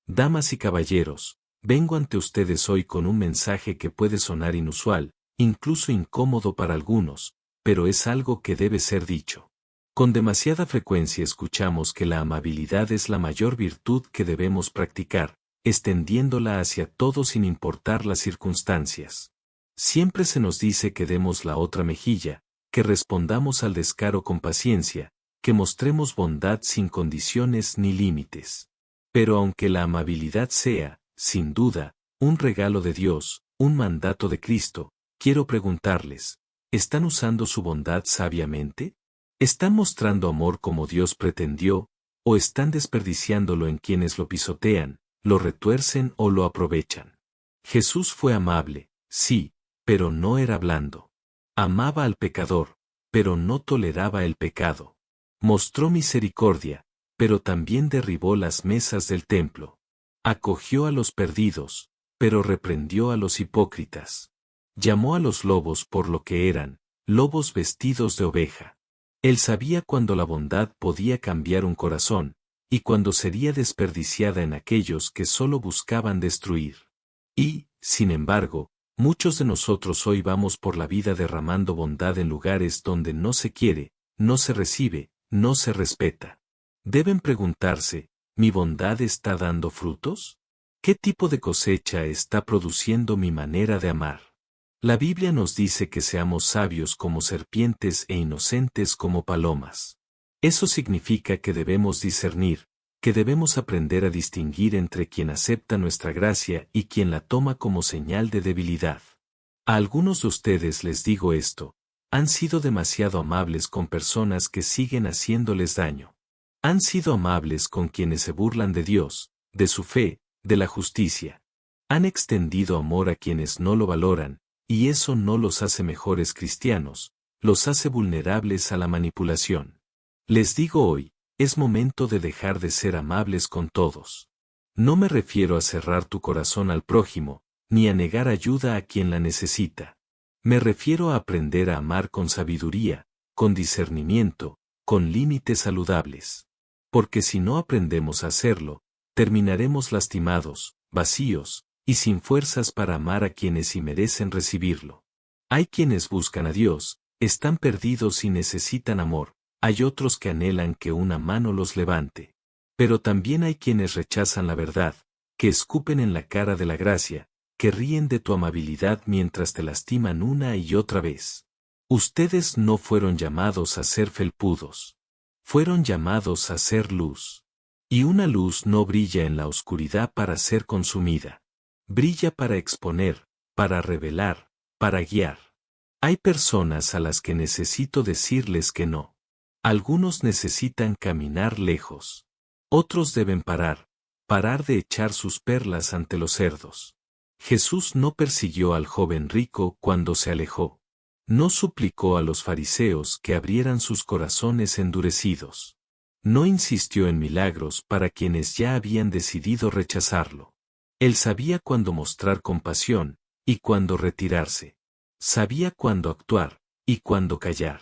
Damas y caballeros, vengo ante ustedes hoy con un mensaje que puede sonar inusual, incluso incómodo para algunos, pero es algo que debe ser dicho. Con demasiada frecuencia escuchamos que la amabilidad es la mayor virtud que debemos practicar, extendiéndola hacia todos sin importar las circunstancias. Siempre se nos dice que demos la otra mejilla, que respondamos al descaro con paciencia, que mostremos bondad sin condiciones ni límites. Pero aunque la amabilidad sea, sin duda, un regalo de Dios, un mandato de Cristo, quiero preguntarles, ¿están usando su bondad sabiamente? ¿Están mostrando amor como Dios pretendió, o están desperdiciándolo en quienes lo pisotean, lo retuercen o lo aprovechan? Jesús fue amable, sí, pero no era blando. Amaba al pecador, pero no toleraba el pecado. Mostró misericordia, pero también derribó las mesas del templo. Acogió a los perdidos, pero reprendió a los hipócritas. Llamó a los lobos por lo que eran, lobos vestidos de oveja. Él sabía cuando la bondad podía cambiar un corazón, y cuando sería desperdiciada en aquellos que solo buscaban destruir. Y, sin embargo, muchos de nosotros hoy vamos por la vida derramando bondad en lugares donde no se quiere, no se recibe, no se respeta. Deben preguntarse, ¿mi bondad está dando frutos? ¿Qué tipo de cosecha está produciendo mi manera de amar? La Biblia nos dice que seamos sabios como serpientes e inocentes como palomas. Eso significa que debemos discernir, que debemos aprender a distinguir entre quien acepta nuestra gracia y quien la toma como señal de debilidad. A algunos de ustedes les digo esto, han sido demasiado amables con personas que siguen haciéndoles daño. Han sido amables con quienes se burlan de Dios, de su fe, de la justicia. Han extendido amor a quienes no lo valoran, y eso no los hace mejores cristianos, los hace vulnerables a la manipulación. Les digo hoy, es momento de dejar de ser amables con todos. No me refiero a cerrar tu corazón al prójimo, ni a negar ayuda a quien la necesita. Me refiero a aprender a amar con sabiduría, con discernimiento, con límites saludables. Porque si no aprendemos a hacerlo, terminaremos lastimados, vacíos, y sin fuerzas para amar a quienes sí merecen recibirlo. Hay quienes buscan a Dios, están perdidos y necesitan amor. Hay otros que anhelan que una mano los levante. Pero también hay quienes rechazan la verdad, que escupen en la cara de la gracia, que ríen de tu amabilidad mientras te lastiman una y otra vez. Ustedes no fueron llamados a ser felpudos. Fueron llamados a ser luz. Y una luz no brilla en la oscuridad para ser consumida. Brilla para exponer, para revelar, para guiar. Hay personas a las que necesito decirles que no. Algunos necesitan caminar lejos. Otros deben parar de echar sus perlas ante los cerdos. Jesús no persiguió al joven rico cuando se alejó. No suplicó a los fariseos que abrieran sus corazones endurecidos. No insistió en milagros para quienes ya habían decidido rechazarlo. Él sabía cuándo mostrar compasión y cuándo retirarse. Sabía cuándo actuar y cuándo callar.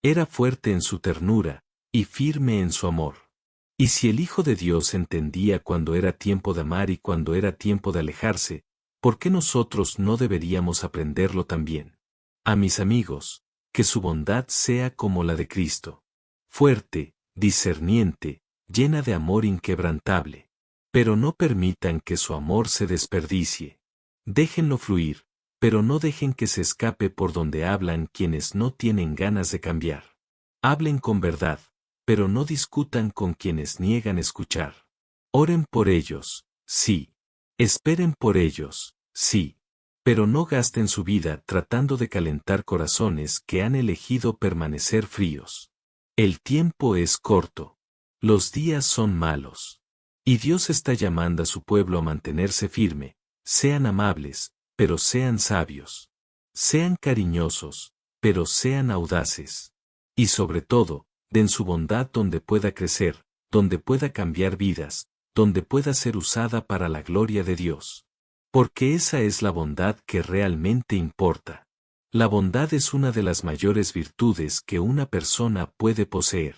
Era fuerte en su ternura, y firme en su amor. Y si el Hijo de Dios entendía cuándo era tiempo de amar y cuándo era tiempo de alejarse, ¿por qué nosotros no deberíamos aprenderlo también? A mis amigos, que su bondad sea como la de Cristo. Fuerte, discerniente, llena de amor inquebrantable. Pero no permitan que su amor se desperdicie. Déjenlo fluir, pero no dejen que se escape por donde hablan quienes no tienen ganas de cambiar. Hablen con verdad, pero no discutan con quienes niegan escuchar. Oren por ellos, sí. Esperen por ellos, sí. Pero no gasten su vida tratando de calentar corazones que han elegido permanecer fríos. El tiempo es corto. Los días son malos. Y Dios está llamando a su pueblo a mantenerse firme. Sean amables, pero sean sabios. Sean cariñosos, pero sean audaces. Y sobre todo, den su bondad donde pueda crecer, donde pueda cambiar vidas, donde pueda ser usada para la gloria de Dios. Porque esa es la bondad que realmente importa. La bondad es una de las mayores virtudes que una persona puede poseer.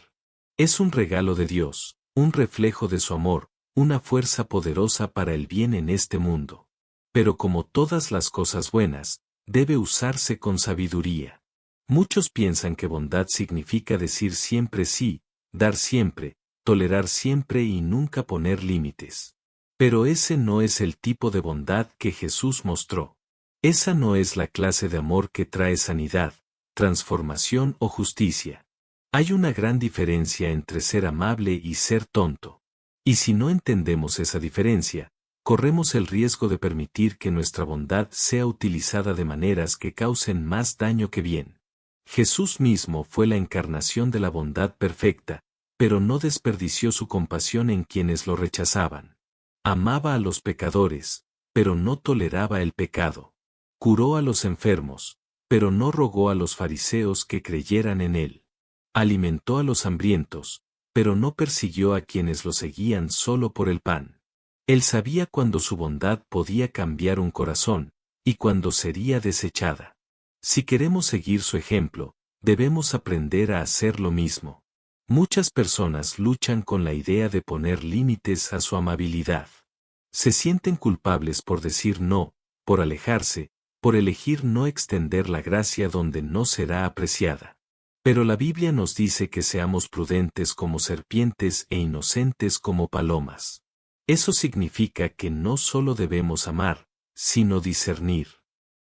Es un regalo de Dios, un reflejo de su amor, una fuerza poderosa para el bien en este mundo. Pero como todas las cosas buenas, debe usarse con sabiduría. Muchos piensan que bondad significa decir siempre sí, dar siempre, tolerar siempre y nunca poner límites. Pero ese no es el tipo de bondad que Jesús mostró. Esa no es la clase de amor que trae sanidad, transformación o justicia. Hay una gran diferencia entre ser amable y ser tonto. Y si no entendemos esa diferencia, corremos el riesgo de permitir que nuestra bondad sea utilizada de maneras que causen más daño que bien. Jesús mismo fue la encarnación de la bondad perfecta, pero no desperdició su compasión en quienes lo rechazaban. Amaba a los pecadores, pero no toleraba el pecado. Curó a los enfermos, pero no rogó a los fariseos que creyeran en él. Alimentó a los hambrientos, pero no persiguió a quienes lo seguían solo por el pan. Él sabía cuándo su bondad podía cambiar un corazón, y cuándo sería desechada. Si queremos seguir su ejemplo, debemos aprender a hacer lo mismo. Muchas personas luchan con la idea de poner límites a su amabilidad. Se sienten culpables por decir no, por alejarse, por elegir no extender la gracia donde no será apreciada. Pero la Biblia nos dice que seamos prudentes como serpientes e inocentes como palomas. Eso significa que no solo debemos amar, sino discernir.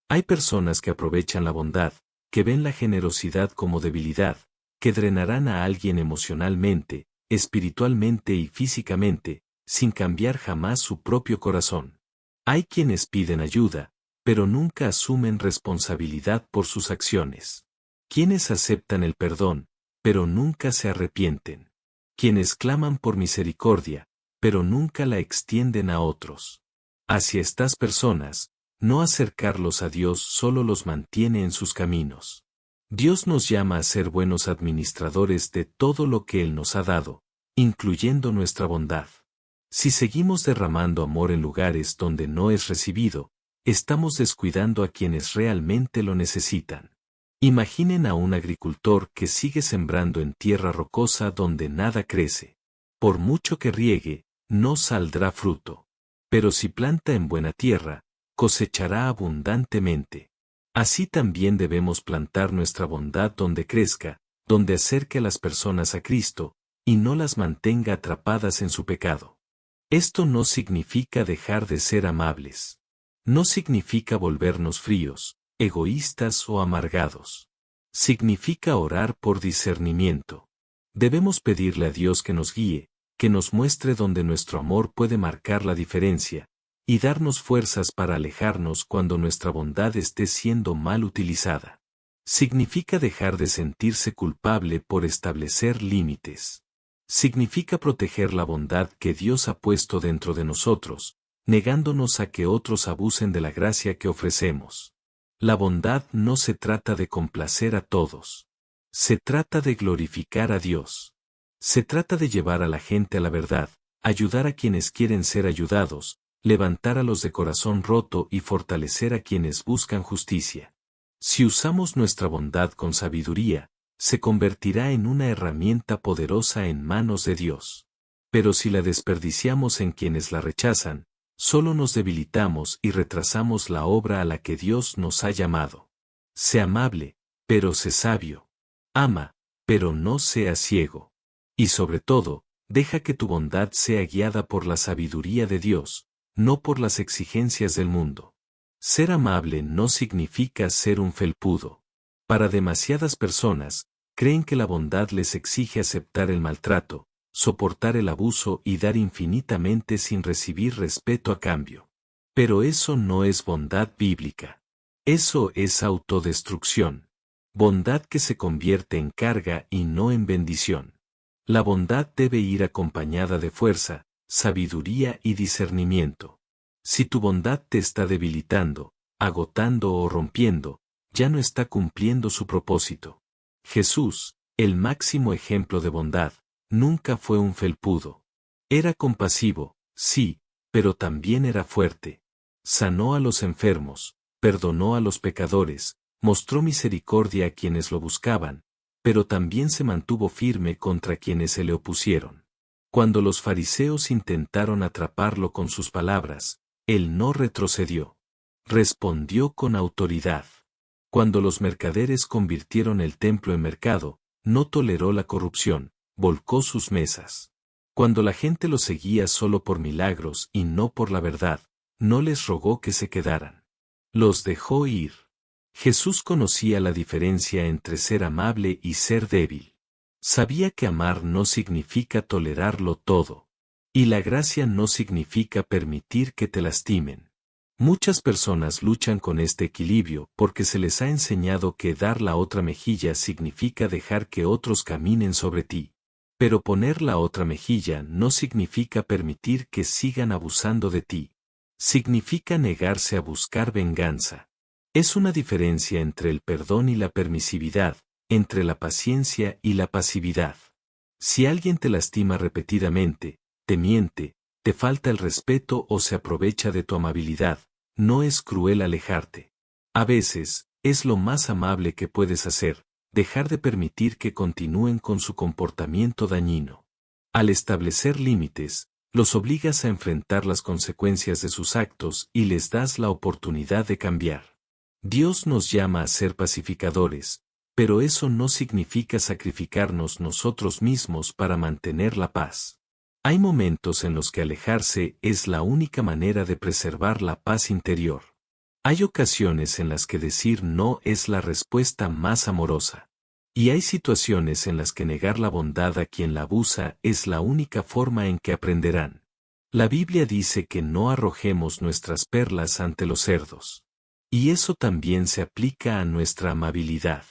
Hay personas que aprovechan la bondad, que ven la generosidad como debilidad, que drenarán a alguien emocionalmente, espiritualmente y físicamente, sin cambiar jamás su propio corazón. Hay quienes piden ayuda, pero nunca asumen responsabilidad por sus acciones. Quienes aceptan el perdón, pero nunca se arrepienten. Quienes claman por misericordia, pero nunca la extienden a otros. Hacia estas personas, no acercarlos a Dios solo los mantiene en sus caminos. Dios nos llama a ser buenos administradores de todo lo que Él nos ha dado, incluyendo nuestra bondad. Si seguimos derramando amor en lugares donde no es recibido, estamos descuidando a quienes realmente lo necesitan. Imaginen a un agricultor que sigue sembrando en tierra rocosa donde nada crece. Por mucho que riegue, no saldrá fruto. Pero si planta en buena tierra, cosechará abundantemente. Así también debemos plantar nuestra bondad donde crezca, donde acerque a las personas a Cristo, y no las mantenga atrapadas en su pecado. Esto no significa dejar de ser amables. No significa volvernos fríos, egoístas o amargados. Significa orar por discernimiento. Debemos pedirle a Dios que nos guíe, que nos muestre dónde nuestro amor puede marcar la diferencia, y darnos fuerzas para alejarnos cuando nuestra bondad esté siendo mal utilizada. Significa dejar de sentirse culpable por establecer límites. Significa proteger la bondad que Dios ha puesto dentro de nosotros, negándonos a que otros abusen de la gracia que ofrecemos. La bondad no se trata de complacer a todos. Se trata de glorificar a Dios. Se trata de llevar a la gente a la verdad, ayudar a quienes quieren ser ayudados, levantar a los de corazón roto y fortalecer a quienes buscan justicia. Si usamos nuestra bondad con sabiduría, se convertirá en una herramienta poderosa en manos de Dios. Pero si la desperdiciamos en quienes la rechazan, solo nos debilitamos y retrasamos la obra a la que Dios nos ha llamado. Sé amable, pero sé sabio. Ama, pero no seas ciego. Y sobre todo, deja que tu bondad sea guiada por la sabiduría de Dios, no por las exigencias del mundo. Ser amable no significa ser un felpudo. Para demasiadas personas, creen que la bondad les exige aceptar el maltrato, soportar el abuso y dar infinitamente sin recibir respeto a cambio. Pero eso no es bondad bíblica. Eso es autodestrucción. Bondad que se convierte en carga y no en bendición. La bondad debe ir acompañada de fuerza, sabiduría y discernimiento. Si tu bondad te está debilitando, agotando o rompiendo, ya no está cumpliendo su propósito. Jesús, el máximo ejemplo de bondad, nunca fue un felpudo. Era compasivo, sí, pero también era fuerte. Sanó a los enfermos, perdonó a los pecadores, mostró misericordia a quienes lo buscaban, pero también se mantuvo firme contra quienes se le opusieron. Cuando los fariseos intentaron atraparlo con sus palabras, él no retrocedió. Respondió con autoridad. Cuando los mercaderes convirtieron el templo en mercado, no toleró la corrupción, volcó sus mesas. Cuando la gente lo seguía solo por milagros y no por la verdad, no les rogó que se quedaran. Los dejó ir. Jesús conocía la diferencia entre ser amable y ser débil. Sabía que amar no significa tolerarlo todo. Y la gracia no significa permitir que te lastimen. Muchas personas luchan con este equilibrio porque se les ha enseñado que dar la otra mejilla significa dejar que otros caminen sobre ti. Pero poner la otra mejilla no significa permitir que sigan abusando de ti. Significa negarse a buscar venganza. Es una diferencia entre el perdón y la permisividad, entre la paciencia y la pasividad. Si alguien te lastima repetidamente, te miente, te falta el respeto o se aprovecha de tu amabilidad, no es cruel alejarte. A veces, es lo más amable que puedes hacer, dejar de permitir que continúen con su comportamiento dañino. Al establecer límites, los obligas a enfrentar las consecuencias de sus actos y les das la oportunidad de cambiar. Dios nos llama a ser pacificadores, pero eso no significa sacrificarnos nosotros mismos para mantener la paz. Hay momentos en los que alejarse es la única manera de preservar la paz interior. Hay ocasiones en las que decir no es la respuesta más amorosa. Y hay situaciones en las que negar la bondad a quien la abusa es la única forma en que aprenderán. La Biblia dice que no arrojemos nuestras perlas ante los cerdos. Y eso también se aplica a nuestra amabilidad.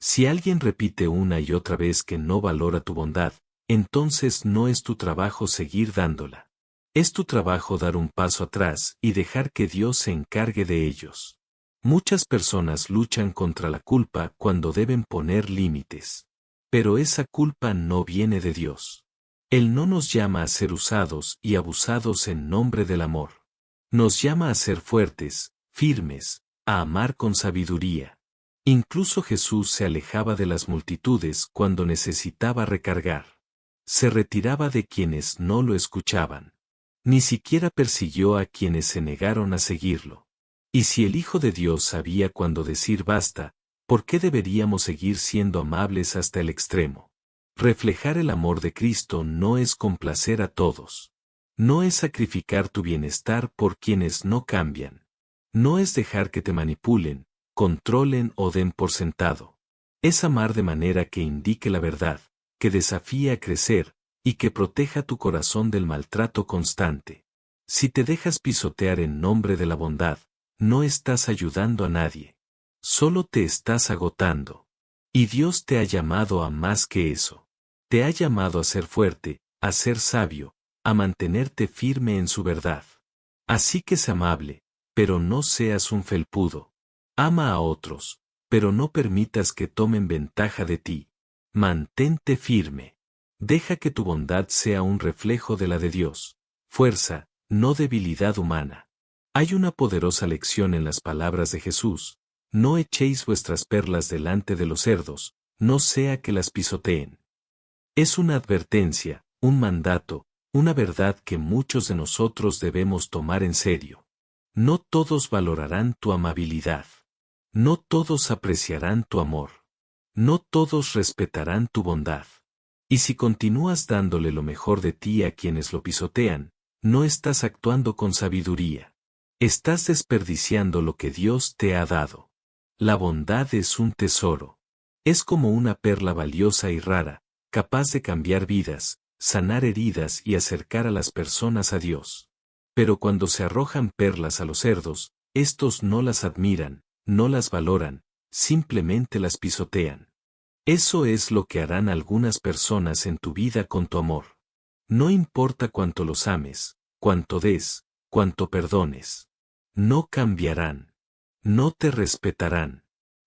Si alguien repite una y otra vez que no valora tu bondad, entonces no es tu trabajo seguir dándola. Es tu trabajo dar un paso atrás y dejar que Dios se encargue de ellos. Muchas personas luchan contra la culpa cuando deben poner límites. Pero esa culpa no viene de Dios. Él no nos llama a ser usados y abusados en nombre del amor. Nos llama a ser fuertes, firmes, a amar con sabiduría. Incluso Jesús se alejaba de las multitudes cuando necesitaba recargar. Se retiraba de quienes no lo escuchaban. Ni siquiera persiguió a quienes se negaron a seguirlo. Y si el Hijo de Dios sabía cuándo decir basta, ¿por qué deberíamos seguir siendo amables hasta el extremo? Reflejar el amor de Cristo no es complacer a todos. No es sacrificar tu bienestar por quienes no cambian. No es dejar que te manipulen, controlen o den por sentado. Es amar de manera que indique la verdad, que desafíe a crecer, y que proteja tu corazón del maltrato constante. Si te dejas pisotear en nombre de la bondad, no estás ayudando a nadie. Solo te estás agotando. Y Dios te ha llamado a más que eso. Te ha llamado a ser fuerte, a ser sabio, a mantenerte firme en su verdad. Así que sé amable, pero no seas un felpudo. Ama a otros, pero no permitas que tomen ventaja de ti. Mantente firme. Deja que tu bondad sea un reflejo de la de Dios. Fuerza, no debilidad humana. Hay una poderosa lección en las palabras de Jesús. No echéis vuestras perlas delante de los cerdos, no sea que las pisoteen. Es una advertencia, un mandato, una verdad que muchos de nosotros debemos tomar en serio. No todos valorarán tu amabilidad. No todos apreciarán tu amor. No todos respetarán tu bondad. Y si continúas dándole lo mejor de ti a quienes lo pisotean, no estás actuando con sabiduría. Estás desperdiciando lo que Dios te ha dado. La bondad es un tesoro. Es como una perla valiosa y rara, capaz de cambiar vidas, sanar heridas y acercar a las personas a Dios. Pero cuando se arrojan perlas a los cerdos, estos no las admiran, no las valoran, simplemente las pisotean. Eso es lo que harán algunas personas en tu vida con tu amor. No importa cuánto los ames, cuánto des, cuánto perdones. No cambiarán. No te respetarán.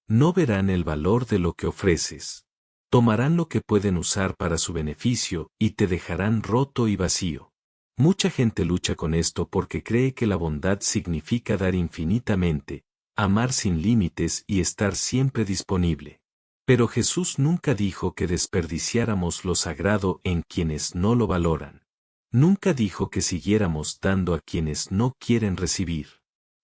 No verán el valor de lo que ofreces. Tomarán lo que pueden usar para su beneficio y te dejarán roto y vacío. Mucha gente lucha con esto porque cree que la bondad significa dar infinitamente, amar sin límites y estar siempre disponible. Pero Jesús nunca dijo que desperdiciáramos lo sagrado en quienes no lo valoran. Nunca dijo que siguiéramos dando a quienes no quieren recibir.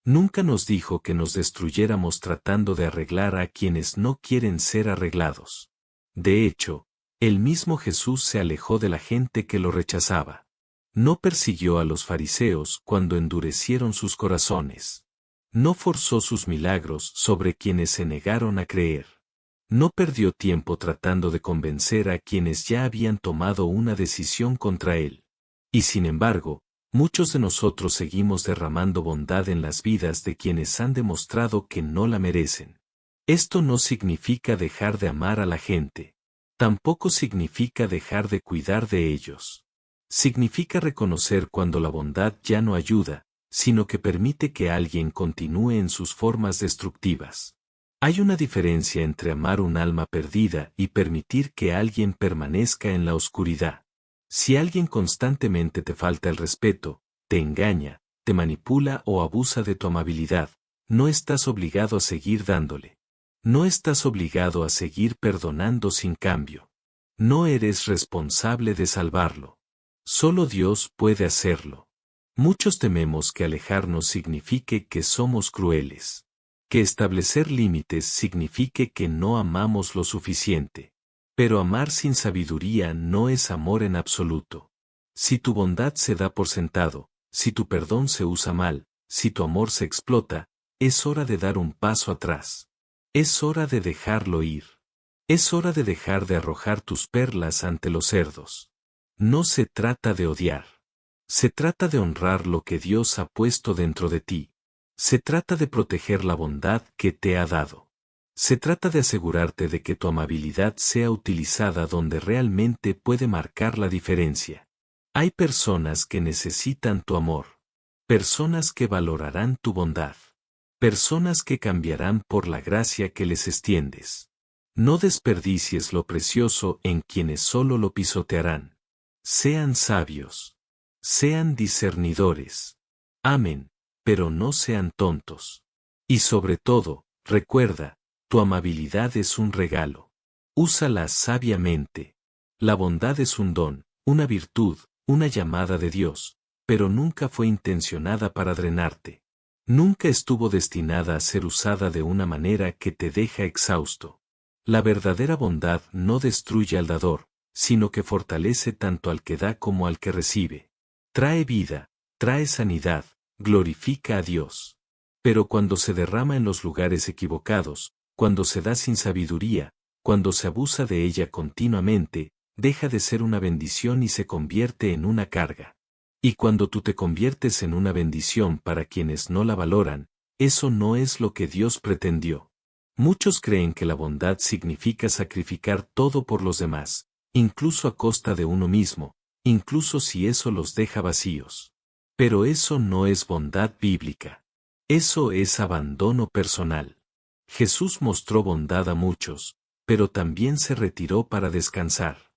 Nunca nos dijo que nos destruyéramos tratando de arreglar a quienes no quieren ser arreglados. De hecho, el mismo Jesús se alejó de la gente que lo rechazaba. No persiguió a los fariseos cuando endurecieron sus corazones. No forzó sus milagros sobre quienes se negaron a creer. No perdió tiempo tratando de convencer a quienes ya habían tomado una decisión contra él. Y sin embargo, muchos de nosotros seguimos derramando bondad en las vidas de quienes han demostrado que no la merecen. Esto no significa dejar de amar a la gente. Tampoco significa dejar de cuidar de ellos. Significa reconocer cuando la bondad ya no ayuda, sino que permite que alguien continúe en sus formas destructivas. Hay una diferencia entre amar un alma perdida y permitir que alguien permanezca en la oscuridad. Si alguien constantemente te falta el respeto, te engaña, te manipula o abusa de tu amabilidad, no estás obligado a seguir dándole. No estás obligado a seguir perdonando sin cambio. No eres responsable de salvarlo. Solo Dios puede hacerlo. Muchos tememos que alejarnos signifique que somos crueles. Que establecer límites signifique que no amamos lo suficiente. Pero amar sin sabiduría no es amor en absoluto. Si tu bondad se da por sentado, si tu perdón se usa mal, si tu amor se explota, es hora de dar un paso atrás. Es hora de dejarlo ir. Es hora de dejar de arrojar tus perlas ante los cerdos. No se trata de odiar. Se trata de honrar lo que Dios ha puesto dentro de ti. Se trata de proteger la bondad que te ha dado. Se trata de asegurarte de que tu amabilidad sea utilizada donde realmente puede marcar la diferencia. Hay personas que necesitan tu amor. Personas que valorarán tu bondad. Personas que cambiarán por la gracia que les extiendes. No desperdicies lo precioso en quienes solo lo pisotearán. Sean sabios. Sean discernidores. Amen, pero no sean tontos. Y sobre todo, recuerda, tu amabilidad es un regalo. Úsala sabiamente. La bondad es un don, una virtud, una llamada de Dios, pero nunca fue intencionada para drenarte. Nunca estuvo destinada a ser usada de una manera que te deja exhausto. La verdadera bondad no destruye al dador, sino que fortalece tanto al que da como al que recibe. Trae vida, trae sanidad, glorifica a Dios. Pero cuando se derrama en los lugares equivocados, cuando se da sin sabiduría, cuando se abusa de ella continuamente, deja de ser una bendición y se convierte en una carga. Y cuando tú te conviertes en una bendición para quienes no la valoran, eso no es lo que Dios pretendió. Muchos creen que la bondad significa sacrificar todo por los demás, incluso a costa de uno mismo, incluso si eso los deja vacíos. Pero eso no es bondad bíblica. Eso es abandono personal. Jesús mostró bondad a muchos, pero también se retiró para descansar.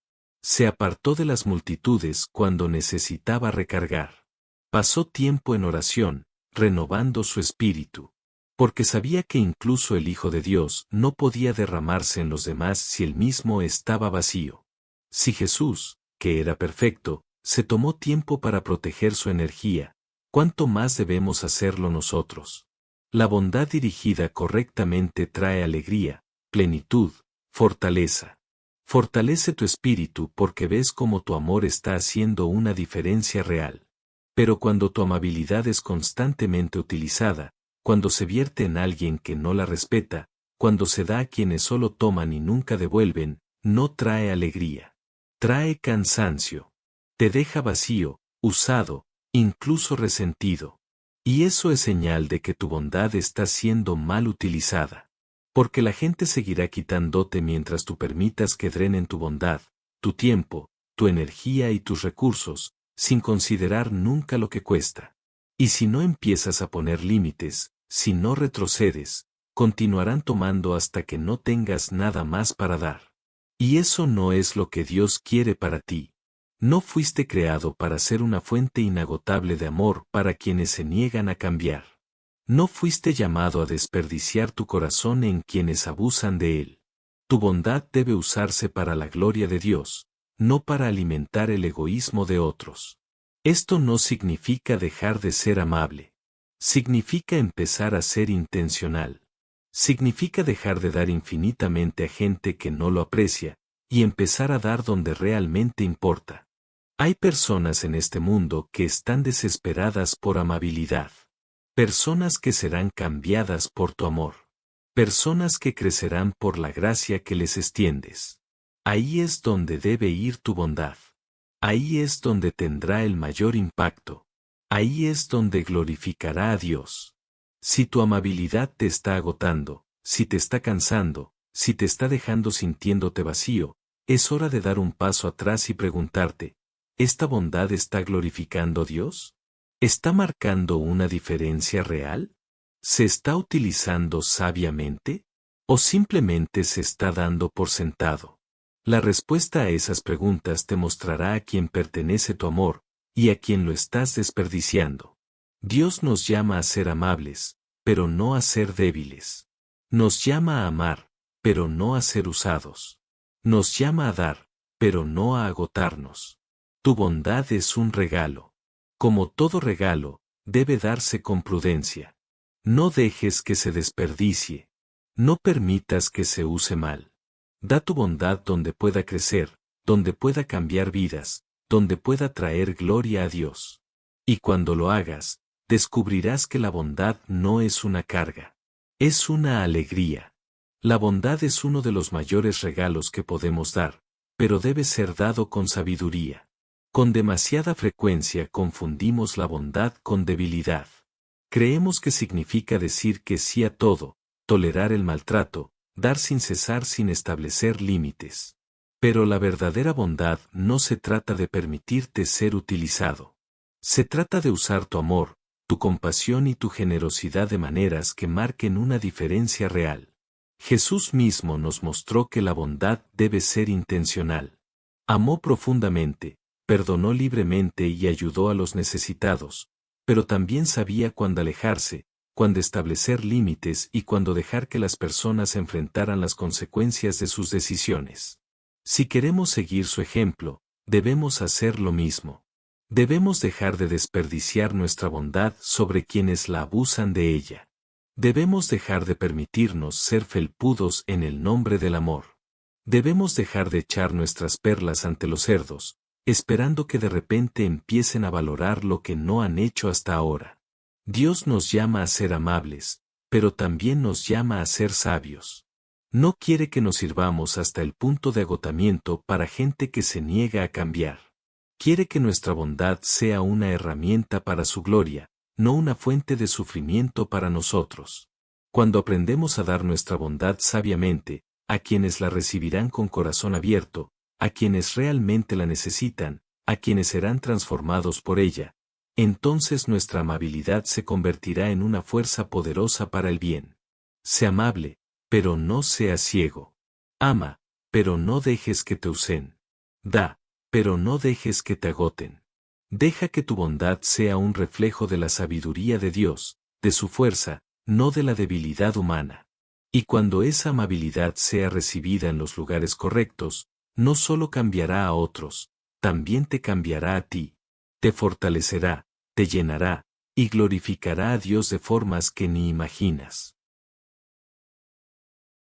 Se apartó de las multitudes cuando necesitaba recargar. Pasó tiempo en oración, renovando su espíritu. Porque sabía que incluso el Hijo de Dios no podía derramarse en los demás si él mismo estaba vacío. Si Jesús, que era perfecto, se tomó tiempo para proteger su energía, ¿cuánto más debemos hacerlo nosotros? La bondad dirigida correctamente trae alegría, plenitud, fortaleza. Fortalece tu espíritu porque ves cómo tu amor está haciendo una diferencia real. Pero cuando tu amabilidad es constantemente utilizada, cuando se vierte en alguien que no la respeta, cuando se da a quienes solo toman y nunca devuelven, no trae alegría. Trae cansancio. Te deja vacío, usado, incluso resentido. Y eso es señal de que tu bondad está siendo mal utilizada. Porque la gente seguirá quitándote mientras tú permitas que drenen tu bondad, tu tiempo, tu energía y tus recursos, sin considerar nunca lo que cuesta. Y si no empiezas a poner límites, si no retrocedes, continuarán tomando hasta que no tengas nada más para dar. Y eso no es lo que Dios quiere para ti. No fuiste creado para ser una fuente inagotable de amor para quienes se niegan a cambiar. No fuiste llamado a desperdiciar tu corazón en quienes abusan de él. Tu bondad debe usarse para la gloria de Dios, no para alimentar el egoísmo de otros. Esto no significa dejar de ser amable. Significa empezar a ser intencional. Significa dejar de dar infinitamente a gente que no lo aprecia, y empezar a dar donde realmente importa. Hay personas en este mundo que están desesperadas por amabilidad. Personas que serán cambiadas por tu amor. Personas que crecerán por la gracia que les extiendes. Ahí es donde debe ir tu bondad. Ahí es donde tendrá el mayor impacto. Ahí es donde glorificará a Dios. Si tu amabilidad te está agotando, si te está cansando, si te está dejando sintiéndote vacío, es hora de dar un paso atrás y preguntarte, ¿esta bondad está glorificando a Dios? ¿Está marcando una diferencia real? ¿Se está utilizando sabiamente? ¿O simplemente se está dando por sentado? La respuesta a esas preguntas te mostrará a quién pertenece tu amor, y a quién lo estás desperdiciando. Dios nos llama a ser amables, pero no a ser débiles. Nos llama a amar, pero no a ser usados. Nos llama a dar, pero no a agotarnos. Tu bondad es un regalo. Como todo regalo, debe darse con prudencia. No dejes que se desperdicie. No permitas que se use mal. Da tu bondad donde pueda crecer, donde pueda cambiar vidas, donde pueda traer gloria a Dios. Y cuando lo hagas, descubrirás que la bondad no es una carga. Es una alegría. La bondad es uno de los mayores regalos que podemos dar, pero debe ser dado con sabiduría. Con demasiada frecuencia confundimos la bondad con debilidad. Creemos que significa decir que sí a todo, tolerar el maltrato, dar sin cesar sin establecer límites. Pero la verdadera bondad no se trata de permitirte ser utilizado. Se trata de usar tu amor, tu compasión y tu generosidad de maneras que marquen una diferencia real. Jesús mismo nos mostró que la bondad debe ser intencional. Amó profundamente, perdonó libremente y ayudó a los necesitados, pero también sabía cuándo alejarse, cuándo establecer límites y cuándo dejar que las personas enfrentaran las consecuencias de sus decisiones. Si queremos seguir su ejemplo, debemos hacer lo mismo. Debemos dejar de desperdiciar nuestra bondad sobre quienes la abusan de ella. Debemos dejar de permitirnos ser felpudos en el nombre del amor. Debemos dejar de echar nuestras perlas ante los cerdos, esperando que de repente empiecen a valorar lo que no han hecho hasta ahora. Dios nos llama a ser amables, pero también nos llama a ser sabios. No quiere que nos sirvamos hasta el punto de agotamiento para gente que se niega a cambiar. Quiere que nuestra bondad sea una herramienta para su gloria, no una fuente de sufrimiento para nosotros. Cuando aprendemos a dar nuestra bondad sabiamente, a quienes la recibirán con corazón abierto, a quienes realmente la necesitan, a quienes serán transformados por ella, entonces nuestra amabilidad se convertirá en una fuerza poderosa para el bien. Sé amable, pero no seas ciego. Ama, pero no dejes que te usen. Da, pero no dejes que te agoten. Deja que tu bondad sea un reflejo de la sabiduría de Dios, de su fuerza, no de la debilidad humana. Y cuando esa amabilidad sea recibida en los lugares correctos, no solo cambiará a otros, también te cambiará a ti. Te fortalecerá, te llenará, y glorificará a Dios de formas que ni imaginas.